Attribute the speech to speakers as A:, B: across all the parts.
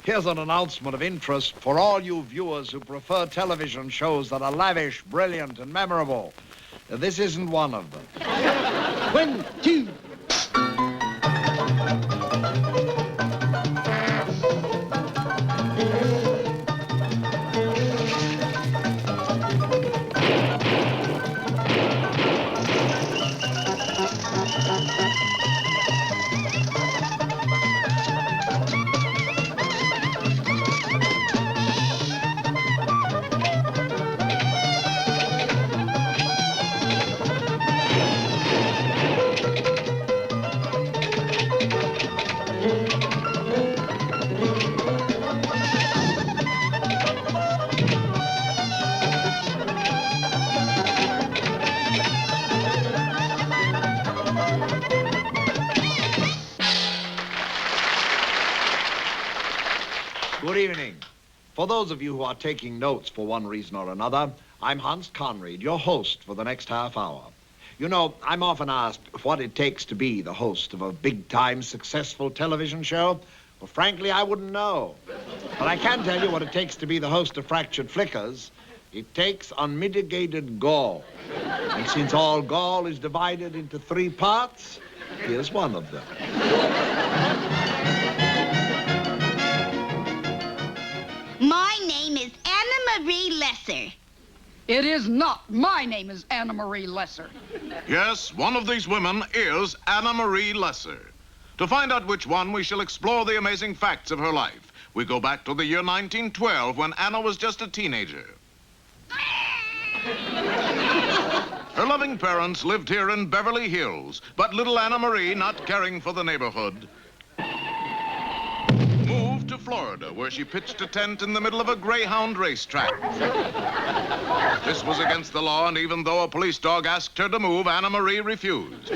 A: Here's an announcement of interest for all you viewers who prefer television shows that are lavish, brilliant, and memorable. This isn't one of them.
B: 1, 2.
A: Good evening. For those of you who are taking notes for one reason or another, I'm Hans Conried, your host for the next half hour. You know, I'm often asked what it takes to be the host of a big-time, successful television show. Well, frankly, I wouldn't know. But I can tell you what it takes to be the host of Fractured Flickers. It takes unmitigated gall. And since all gall is divided into 3 parts, here's one of them.
C: My name is Anna Marie Lesser.
B: It is not. My name is Anna Marie Lesser.
D: Yes, one of these women is Anna Marie Lesser. To find out which one, we shall explore the amazing facts of her life. We go back to the year 1912 when Anna was just a teenager. Her loving parents lived here in Beverly Hills, but little Anna Marie, not caring for the neighborhood, moved to Florida, where she pitched a tent in the middle of a Greyhound racetrack. This was against the law, and even though a police dog asked her to move, Anna Marie refused.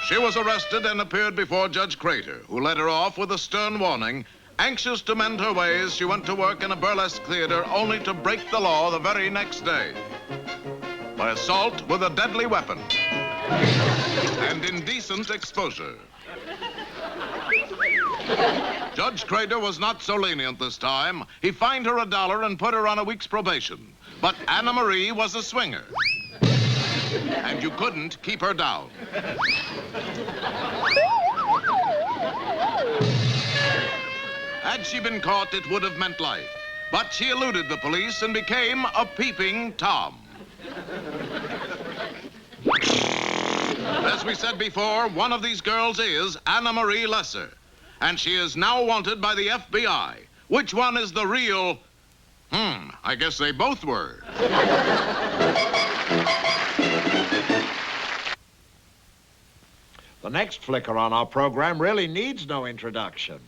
D: She was arrested and appeared before Judge Crater, who let her off with a stern warning. Anxious to mend her ways, she went to work in a burlesque theater only to break the law the very next day by assault with a deadly weapon and indecent exposure. Judge Crater was not so lenient this time. He fined her $1 and put her on a week's probation. But Anna Marie was a swinger, and you couldn't keep her down. Had she been caught, it would have meant life. But she eluded the police and became a peeping Tom. As we said before, one of these girls is Anna Marie Lesser, and she is now wanted by the FBI. Which one is the real? I guess they both were.
A: The next flicker on our program really needs no introduction,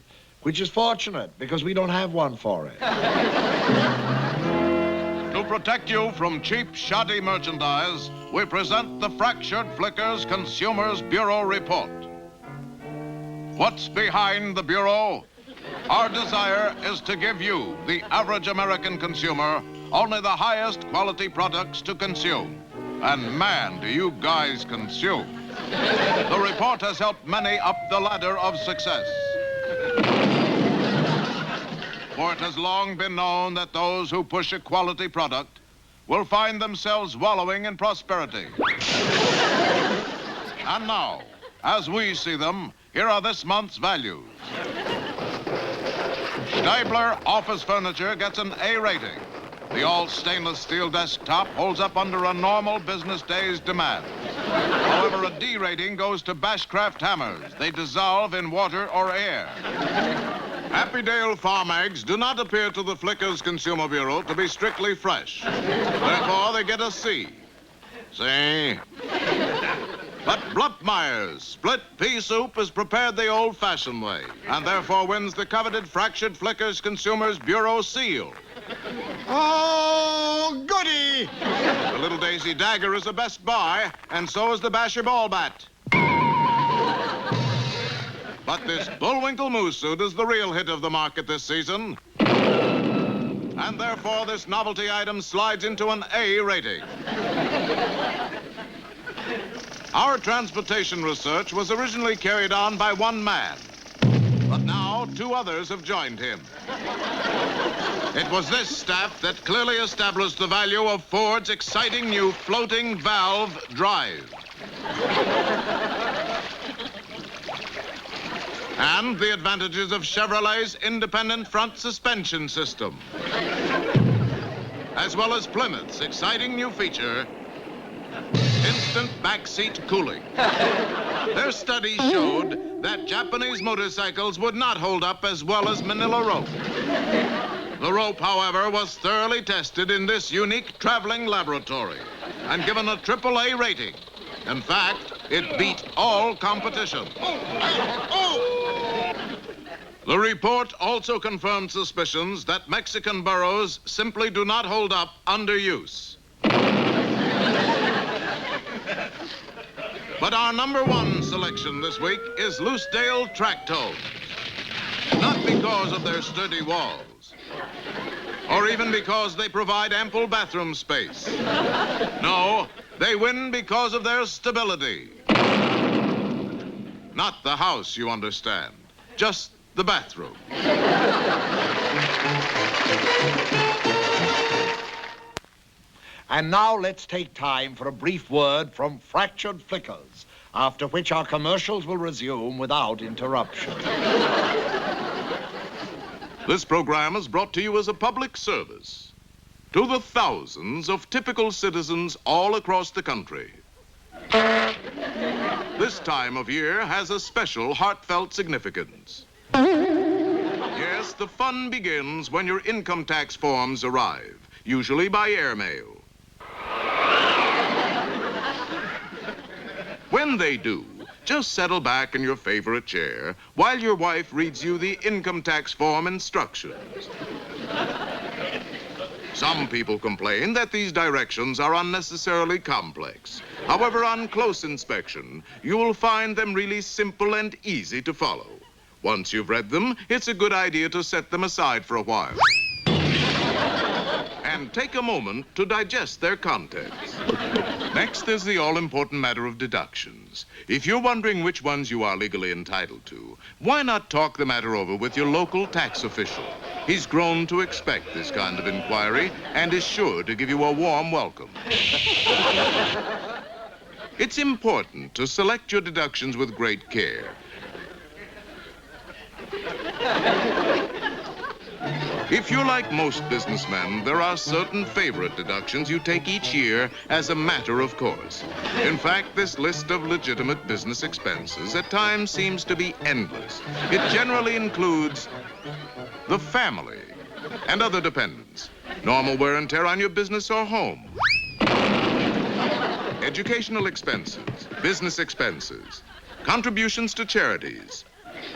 A: which is fortunate because we don't have one for it.
D: To protect you from cheap, shoddy merchandise, we present the Fractured Flickers Consumers Bureau Report. What's behind the Bureau? Our desire is to give you, the average American consumer, only the highest quality products to consume. And man, do you guys consume. The report has helped many up the ladder of success. For it has long been known that those who push a quality product will find themselves wallowing in prosperity. And now, as we see them, here are this month's values. Stabler office furniture gets an A rating. The all-stainless steel desktop holds up under a normal business day's demand. However, a D rating goes to Bashcraft hammers. They dissolve in water or air. Happydale farm eggs do not appear to the Flickers Consumer Bureau to be strictly fresh. Therefore, they get a C. See? But Blumpmeyer's split pea soup is prepared the old-fashioned way, and therefore wins the coveted Fractured Flickers Consumers Bureau seal.
E: Oh, goody!
D: The little Daisy Dagger is the best buy, and so is the Basher Ball Bat. But this Bullwinkle Moose Suit is the real hit of the market this season. And therefore, this novelty item slides into an A rating. Our transportation research was originally carried on by one man, but now 2 others have joined him. It was this staff that clearly established the value of Ford's exciting new floating valve drive. And the advantages of Chevrolet's independent front suspension system, as well as Plymouth's exciting new feature, instant backseat cooling. Their study showed that Japanese motorcycles would not hold up as well as Manila rope. The rope, however, was thoroughly tested in this unique traveling laboratory and given a AAA rating. In fact, it beat all competition. The report also confirmed suspicions that Mexican burros simply do not hold up under use. But our #1 selection this week is Loosedale Tractones. Not because of their sturdy walls, or even because they provide ample bathroom space. No, they win because of their stability. Not the house, you understand, just the bathroom.
A: And now let's take time for a brief word from Fractured Flickers, after which our commercials will resume without interruption.
D: This program is brought to you as a public service to the thousands of typical citizens all across the country. This time of year has a special heartfelt significance. Yes, the fun begins when your income tax forms arrive, usually by airmail. When they do, just settle back in your favorite chair while your wife reads you the income tax form instructions. Some people complain that these directions are unnecessarily complex. However, on close inspection, you will find them really simple and easy to follow. Once you've read them, it's a good idea to set them aside for a while and take a moment to digest their contents. Next is the all-important matter of deductions. If you're wondering which ones you are legally entitled to, why not talk the matter over with your local tax official? He's grown to expect this kind of inquiry and is sure to give you a warm welcome. It's important to select your deductions with great care. If you're like most businessmen, there are certain favorite deductions you take each year as a matter of course. In fact, this list of legitimate business expenses at times seems to be endless. It generally includes the family and other dependents, normal wear and tear on your business or home, educational expenses, business expenses, contributions to charities,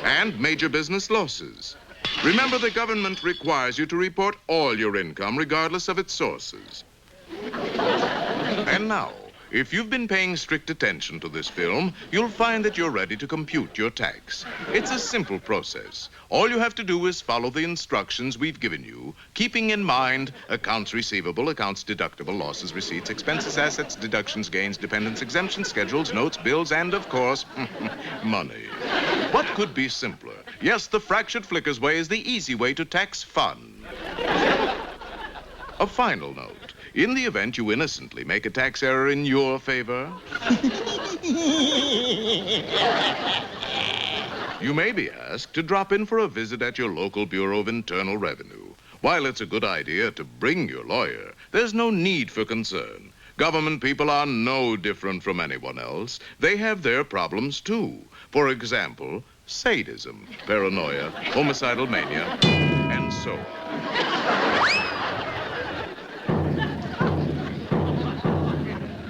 D: and major business losses. Remember, the government requires you to report all your income, regardless of its sources. And now, if you've been paying strict attention to this film, you'll find that you're ready to compute your tax. It's a simple process. All you have to do is follow the instructions we've given you, keeping in mind accounts receivable, accounts deductible, losses, receipts, expenses, assets, deductions, gains, dependents, exemptions, schedules, notes, bills, and, of course, money. What could be simpler? Yes, the Fractured Flickers way is the easy way to tax fun. A final note. In the event you innocently make a tax error in your favor, you may be asked to drop in for a visit at your local Bureau of Internal Revenue. While it's a good idea to bring your lawyer, there's no need for concern. Government people are no different from anyone else. They have their problems, too. For example, sadism, paranoia, homicidal mania, and so on.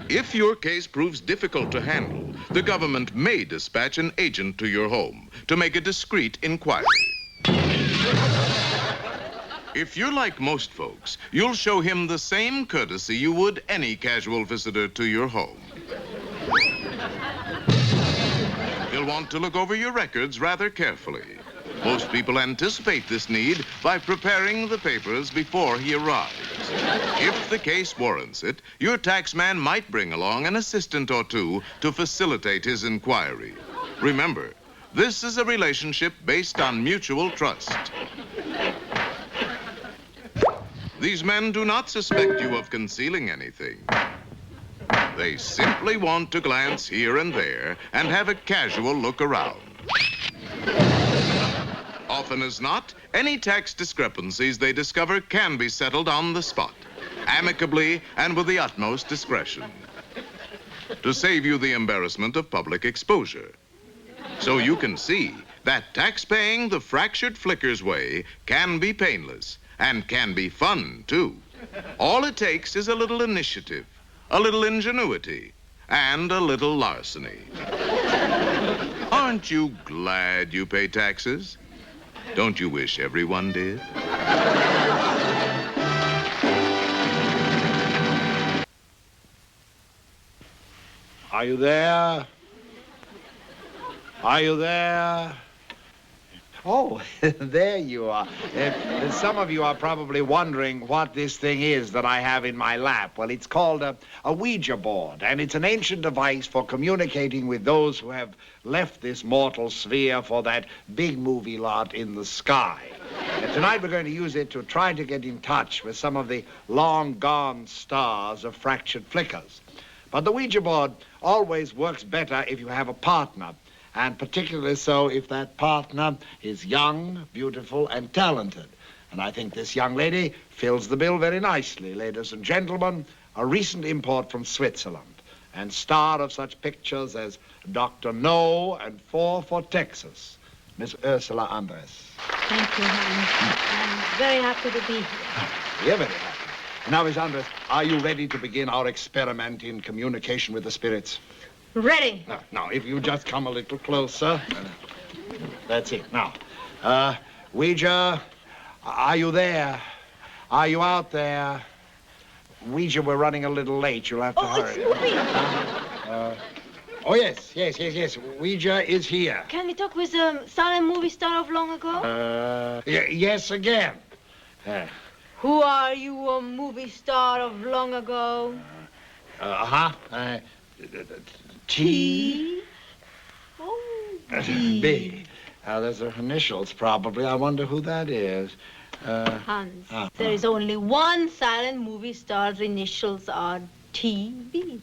D: If your case proves difficult to handle, the government may dispatch an agent to your home to make a discreet inquiry. If you're like most folks, you'll show him the same courtesy you would any casual visitor to your home. He'll want to look over your records rather carefully. Most people anticipate this need by preparing the papers before he arrives. If the case warrants it, your taxman might bring along an assistant or two to facilitate his inquiry. Remember, this is a relationship based on mutual trust. These men do not suspect you of concealing anything. They simply want to glance here and there and have a casual look around. Often as not, any tax discrepancies they discover can be settled on the spot, amicably and with the utmost discretion, to save you the embarrassment of public exposure. So you can see that tax-paying the fractured flicker's way can be painless and can be fun, too. All it takes is a little initiative, a little ingenuity, and a little larceny. Aren't you glad you pay taxes? Don't you wish everyone did?
A: Are you there? Are you there? Oh, there you are. Some of you are probably wondering what this thing is that I have in my lap. Well, it's called a Ouija board, and it's an ancient device for communicating with those who have left this mortal sphere for that big movie lot in the sky. And tonight we're going to use it to try to get in touch with some of the long-gone stars of fractured flickers. But the Ouija board always works better if you have a partner, and particularly so if that partner is young, beautiful, and talented. And I think this young lady fills the bill very nicely. Ladies and gentlemen, a recent import from Switzerland, and star of such pictures as Dr. No and 4 for Texas, Miss Ursula Andres.
E: Thank you, Hans. I'm very happy to be here.
A: We're very happy. Now, Miss Andres, are you ready to begin our experiment in communication with the spirits?
E: Ready.
A: Now, if you just come a little closer. That's it. Now, Ouija, are you there? Are you out there? Ouija, we're running a little late. You'll have to hurry. Oh, yes. Ouija is here.
E: Can we talk with a silent movie star of long ago?
A: Yes, again.
E: Who are you, a movie star of long ago?
A: T.
E: Oh,
A: B. Those are initials, probably. I wonder who that is.
E: Hans, there is only one silent movie star's initials are TB.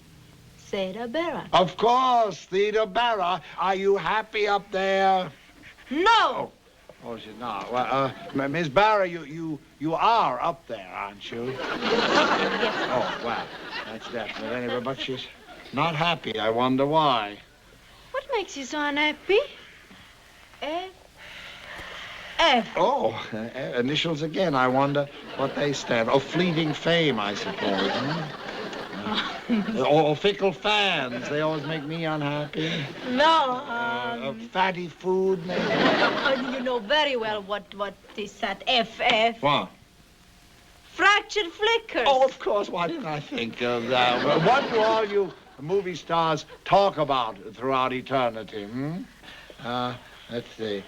E: Theta Barra.
A: Of course, Theta Barra. Are you happy up there?
E: No!
A: Oh, she's not. Well, Miss Barra, you are up there, aren't you?
E: Yes.
A: Oh, well, that's definite. Anyway, but she's not happy. I wonder why.
E: What makes you so unhappy? F.
A: Oh, initials again. I wonder what they stand. Oh, fleeting fame, I suppose. Or fickle fans. They always make me unhappy.
E: No,
A: fatty food, maybe.
E: You know very well what is that FF.
A: What?
E: Fractured flickers.
A: Oh, of course. Why didn't I think of that? Well, what do all you movie stars talk about throughout eternity, let's see.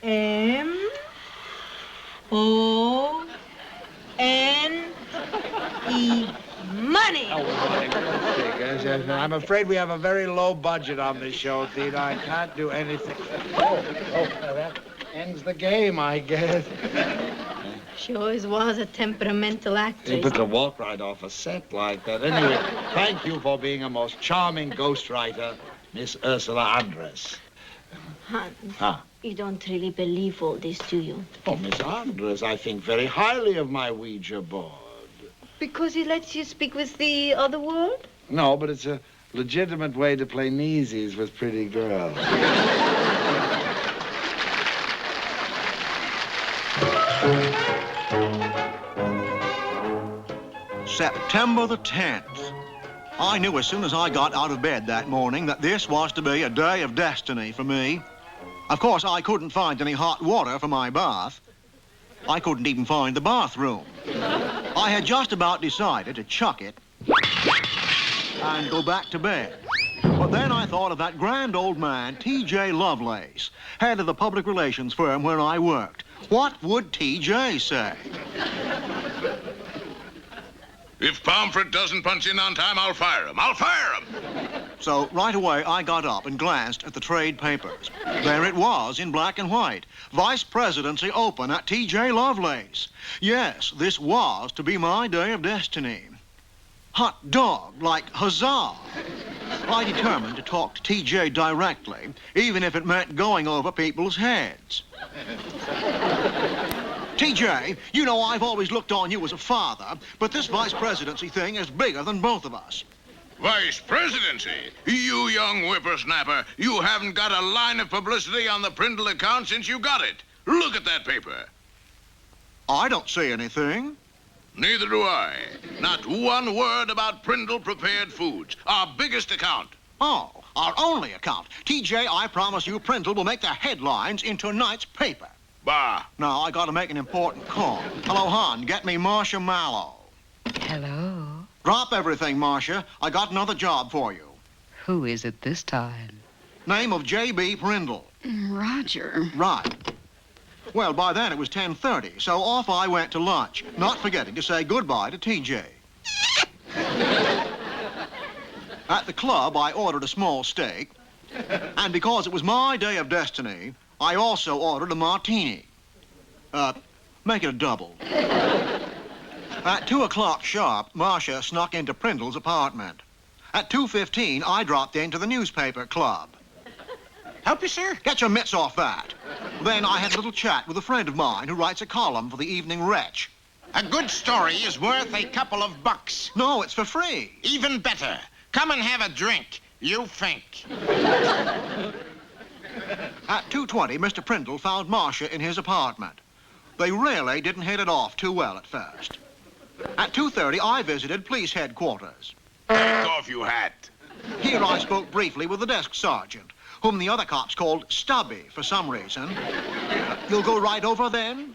E: M-O-N-E. Money.
A: Oh, I'm afraid we have a very low budget on this show, Theta. I can't do anything. That ends the game, I guess.
E: She always was a temperamental actress.
A: But to walk right off a set like that. Anyway, thank you for being a most charming ghostwriter, Miss Ursula Andres.
E: Hans, you don't really believe all this, do you?
A: Oh, Miss Andres, I think very highly of my Ouija board.
E: Because it lets you speak with the other world?
A: No, but it's a legitimate way to play kneesies with pretty girls.
F: September the 10th. I knew as soon as I got out of bed that morning that this was to be a day of destiny for me. Of course, I couldn't find any hot water for my bath. I couldn't even find the bathroom. I had just about decided to chuck it and go back to bed. But But then I thought of that grand old man, T.J. Lovelace, head of the public relations firm where I worked. What would T.J. say?
D: If Pomfret doesn't punch in on time, I'll fire him. I'll fire him!
F: So right away, I got up and glanced at the trade papers. There it was in black and white. Vice Presidency open at T.J. Lovelace. Yes, this was to be my day of destiny. Hot dog, like huzzah. I determined to talk to T.J. directly, even if it meant going over people's heads. T.J., you know I've always looked on you as a father, but this vice presidency thing is bigger than both of us.
D: Vice presidency? You young whippersnapper, you haven't got a line of publicity on the Prindle account since you got it. Look at that paper.
F: I don't see anything.
D: Neither do I. Not one word about Prindle Prepared Foods, our biggest account.
F: Oh, our only account. T.J., I promise you Prindle will make the headlines in tonight's paper.
D: Bah.
F: Now, I gotta make an important call. Hello, hon, get me Marcia Mallow.
G: Hello.
F: Drop everything, Marcia. I got another job for you.
G: Who is it this time?
F: Name of J.B. Prindle.
B: Roger.
F: Right. Well, by then it was 10:30, so off I went to lunch, not forgetting to say goodbye to T.J. At the club, I ordered a small steak, and because it was my day of destiny, I also ordered a martini. Make it a double. At 2 o'clock sharp, Marcia snuck into Prindle's apartment. At 2:15, I dropped into the newspaper club.
H: Help you, sir?
F: Get your mitts off that. Then I had a little chat with a friend of mine who writes a column for the Evening Wretch.
H: A good story is worth a couple of bucks.
F: No, it's for free.
H: Even better. Come and have a drink. You think.
F: At 2:20, Mr. Prindle found Marcia in his apartment. They really didn't hit it off too well at first. At 2:30, I visited police headquarters.
D: Back off, you hat.
F: Here I spoke briefly with the desk sergeant, whom the other cops called Stubby for some reason. You'll go right over then?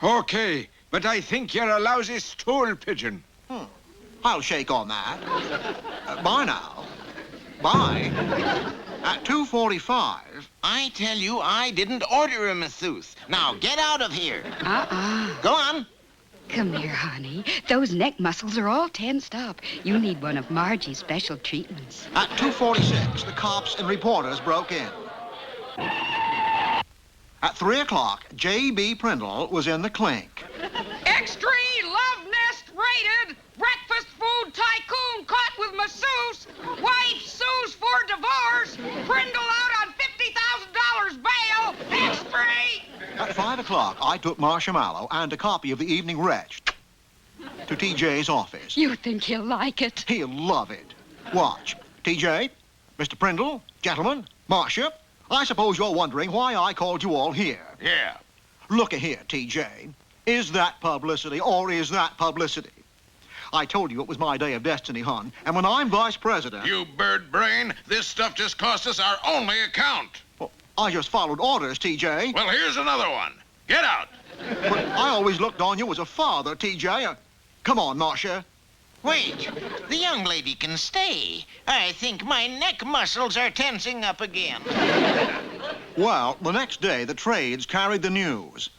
I: Okay, but I think you're a lousy stool pigeon.
F: I'll shake on that. Bye now. Bye. At 2:45...
H: I tell you, I didn't order a masseuse. Now, get out of here. Go on.
G: Come here, honey. Those neck muscles are all tensed up. You need one of Margie's special treatments.
F: At 2:46, the cops and reporters broke in. At 3 o'clock, J.B. Prindle was in the clink.
B: Extra love nest rated. Breakfast food tycoon caught with masseuse. Wife sues for divorce. Prindle out on $50,000 bail. Extra.
F: At 5 o'clock, I took Marcia Mallow and a copy of the Evening Wretch to T.J.'s office.
G: You think he'll like it?
F: He'll love it. Watch. T.J., Mr. Prindle, gentlemen, Marcia, I suppose you're wondering why I called you all here.
D: Yeah.
F: Look here, T.J. Is that publicity or is that publicity? I told you it was my day of destiny, hon, and when I'm vice president...
D: You bird brain, this stuff just cost us our only account.
F: Well, I just followed orders, T.J.
D: Well, here's another one. Get out.
F: But I always looked on you as a father, T.J. Come on, Marcia.
H: Wait, the young lady can stay. I think my neck muscles are tensing up again.
F: Well, the next day, the trades carried the news.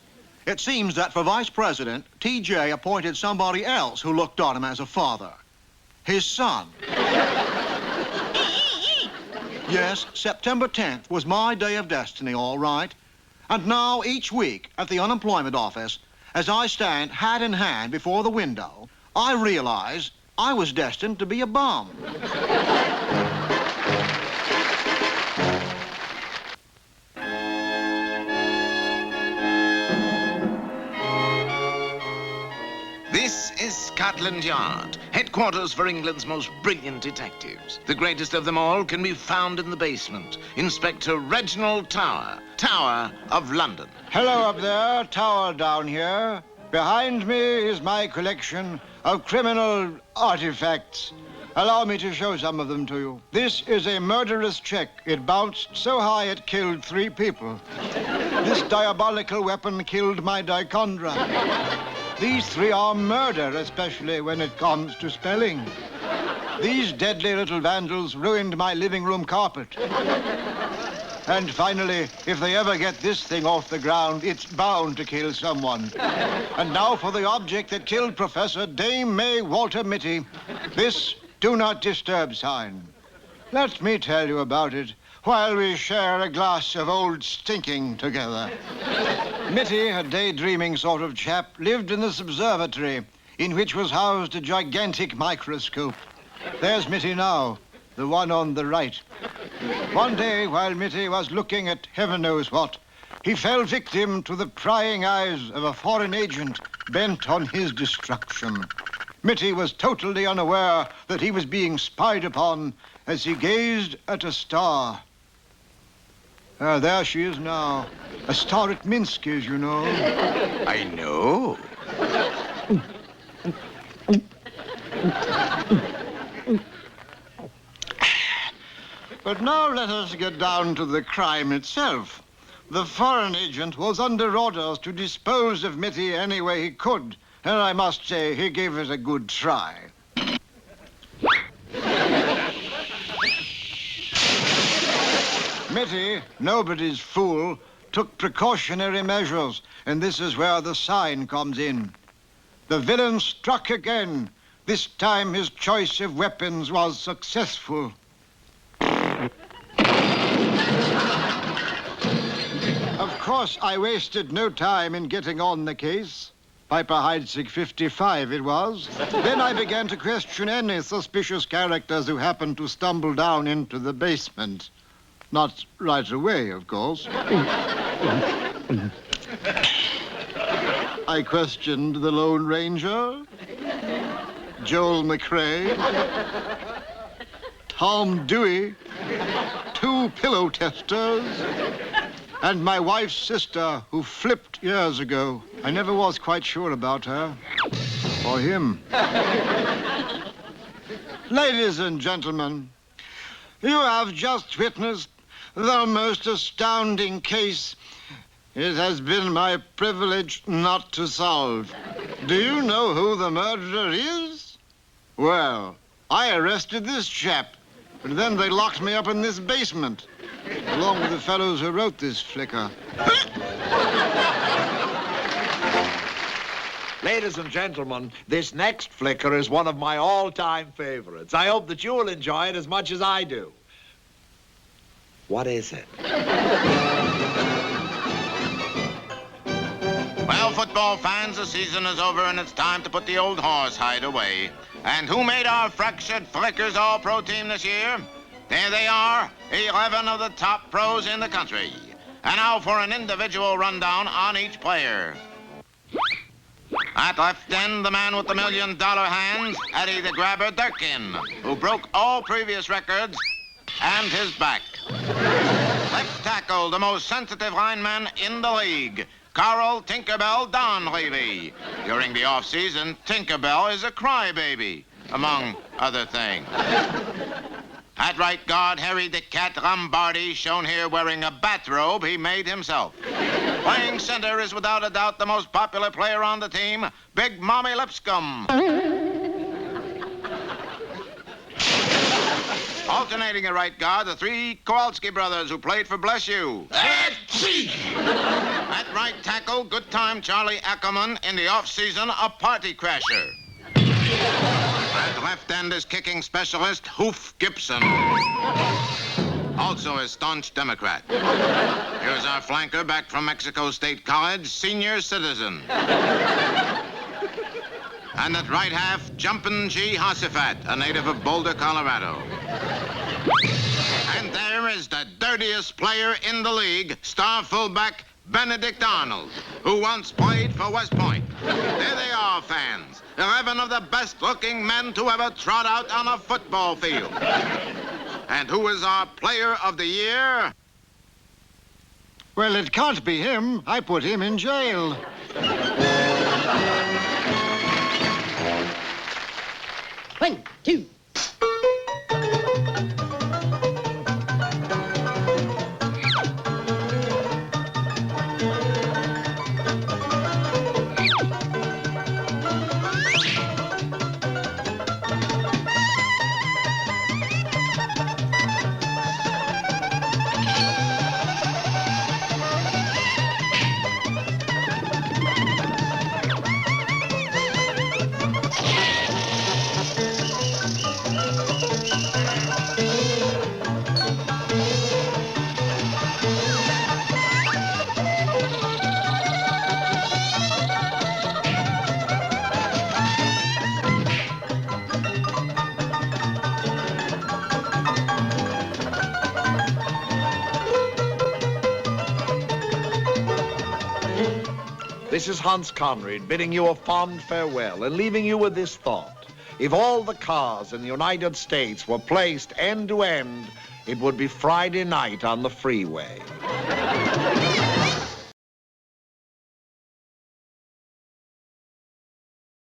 F: It seems that for vice president, T.J. appointed somebody else who looked on him as a father. His son. Yes, September 10th was my day of destiny, all right. And now, each week, at the unemployment office, as I stand hat in hand before the window, I realize I was destined to be a bum.
H: This is Scotland Yard, headquarters for England's most brilliant detectives. The greatest of them all can be found in the basement. Inspector Reginald Tower, Tower of London.
I: Hello up there, Tower down here. Behind me is my collection of criminal artifacts. Allow me to show some of them to you. This is a murderous check. It bounced so high it killed 3 people. This diabolical weapon killed my dichondra. These 3 are murder, especially when it comes to spelling. These deadly little vandals ruined my living room carpet. And finally, if they ever get this thing off the ground, it's bound to kill someone. And now for the object that killed Professor Dame May Walter Mitty. This do not disturb sign. Let me tell you about it while we share a glass of old stinking together. Mitty, a daydreaming sort of chap, lived in this observatory in which was housed a gigantic microscope. There's Mitty now, the one on the right. One day, while Mitty was looking at heaven knows what, he fell victim to the prying eyes of a foreign agent bent on his destruction. Mitty was totally unaware that he was being spied upon as he gazed at a star. There she is now. A star at Minsky's, you know.
H: I know.
I: But now let us get down to the crime itself. The foreign agent was under orders to dispose of Mitty any way he could, and I must say he gave it a good try. Mitty, nobody's fool, took precautionary measures, and this is where the sign comes in. The villain struck again. This time his choice of weapons was successful. Of course, I wasted no time in getting on the case. Piper Heidsieck 55 it was. Then I began to question any suspicious characters who happened to stumble down into the basement. Not right away, of course. I questioned the Lone Ranger, Joel McRae, Tom Dewey, 2 pillow testers, and my wife's sister, who flipped years ago. I never was quite sure about her. Or him. Ladies and gentlemen, you have just witnessed the most astounding case it has been my privilege not to solve. Do you know who the murderer is? Well, I arrested this chap, but then they locked me up in this basement, along with the fellows who wrote this flicker.
A: Ladies and gentlemen, this next flicker is one of my all-time favorites. I hope that you'll enjoy it as much as I do. What is it?
H: Well, football fans, the season is over and it's time to put the old horse hide away. And who made our fractured Flickers All-Pro team this year? There they are, 11 of the top pros in the country. And now for an individual rundown on each player. At left end, the man with the $1 million hands, Eddie the Grabber Durkin, who broke all previous records, and his back. Left tackle, the most sensitive lineman in the league, Carl Tinkerbell Donlevy. During the off-season, Tinkerbell is a crybaby, among other things. At right guard, Harry the Cat Lombardi, shown here wearing a bathrobe he made himself. Playing center is without a doubt the most popular player on the team, Big Mommy Lipscomb. Alternating at right guard, the 3 Kowalski brothers who played for Bless You. At right tackle, good time Charlie Ackerman, in the off-season, a party crasher. At left end is kicking specialist Hoof Gibson, also a staunch Democrat. Here's our flanker back from Mexico State College, senior citizen. And at right half, Jumpin' G. Hossifat, a native of Boulder, Colorado. And there is the dirtiest player in the league, star fullback Benedict Arnold, who once played for West Point. There they are, fans. 11 of the best-looking men to ever trot out on a football field. And who is our player of the year?
I: Well, it can't be him. I put him in jail.
J: 1, 2.
A: This is Hans Conried bidding you a fond farewell and leaving you with this thought. If all the cars in the United States were placed end to end, it would be Friday night on the freeway.